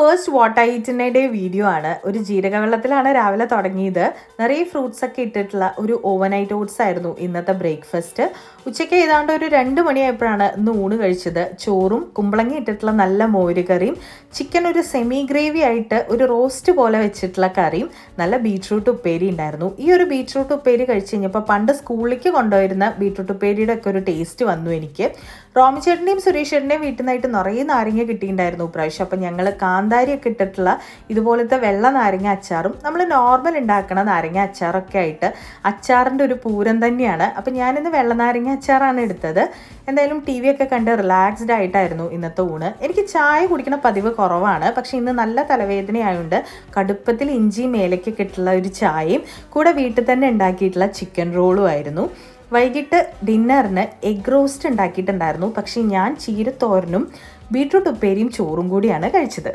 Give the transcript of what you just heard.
First what I eat in a day video ആണ്. ഒരു ജീരകവെള്ളത്തിലാണ് രാവിലെ തുടങ്ങിയത്. നിറയെ ഫ്രൂട്ട്സ് ഒക്കെ ഇട്ടിട്ടുള്ള ഒരു ഓവർനൈറ്റ് ഓട്സ് ആയിരുന്നു ഇന്നത്തെ ബ്രേക്ക്ഫാസ്റ്റ്. ഉച്ചയ്ക്ക് ഏതാണ്ട് ഒരു 2 മണിയായപ്പോഴാണ് ഇന്ന് ഊണ് കഴിച്ചത്. ചോറും കുമ്പളങ്ങി ഇട്ടിട്ടുള്ള നല്ല മോര് കറിയും, ചിക്കൻ ഒരു സെമി ഗ്രേവി ആയിട്ട് ഒരു റോസ്റ്റ് പോലെ വെച്ചിട്ടുള്ള കറിയും, നല്ല ബീട്രൂട്ട് ഉപ്പേരി ഉണ്ടായിരുന്നു. ഈ ഒരു ബീട്രൂട്ട് ഉപ്പേരി കഴിച്ച് കഴിഞ്ഞപ്പോൾ പണ്ട് സ്കൂളിലേക്ക് കൊണ്ടുവരുന്ന ബീട്രൂട്ട് ഉപ്പേരിയുടെ ഒക്കെ ഒരു ടേസ്റ്റ് വന്നു എനിക്ക്. റോമി ചേട്ടൻ്റെയും സുരേഷ് ചേട്ടൻ്റെയും വീട്ടിൽ നിന്നായിട്ട് നിറയെ നാരങ്ങ കിട്ടിയിട്ടുണ്ടായിരുന്നു പ്രാവശ്യം. അപ്പം ഞങ്ങൾ കാന്താരിയൊക്കെ ഇട്ടിട്ടുള്ള ഇതുപോലത്തെ വെള്ള നാരങ്ങ അച്ചാറും നമ്മൾ നോർമൽ ഉണ്ടാക്കണ നാരങ്ങ അച്ചാറൊക്കെ ആയിട്ട് അച്ചാറിൻ്റെ ഒരു പൂരം തന്നെയാണ്. അപ്പം ഞാനിന്ന് വെള്ള നാരങ്ങ അച്ചാറാണ് എടുത്തത്. എന്തായാലും ടി വി ഒക്കെ കണ്ട് റിലാക്സ്ഡ് ആയിട്ടായിരുന്നു ഇന്നത്തെ ഊണ്. എനിക്ക് ചായ കുടിക്കുന്ന പതിവ് കുറവാണ്, പക്ഷേ ഇന്ന് നല്ല തലവേദനയായതുകൊണ്ട് കടുപ്പത്തിൽ ഇഞ്ചിയും ഏലക്കൊക്കെ ഇട്ടുള്ള ഒരു ചായയും കൂടെ വീട്ടിൽ തന്നെ ഉണ്ടാക്കിയിട്ടുള്ള ചിക്കൻ റോളും ആയിരുന്നു. വൈകിട്ട് ഡിന്നറിന് എഗ് റോസ്റ്റ് ഉണ്ടാക്കിയിട്ടുണ്ടായിരുന്നു. പക്ഷേ ഞാൻ ചീരത്തോരനും ബീട്രൂട്ട് ഉപ്പേരിയും ചോറും കൂടിയാണ് കഴിച്ചത്.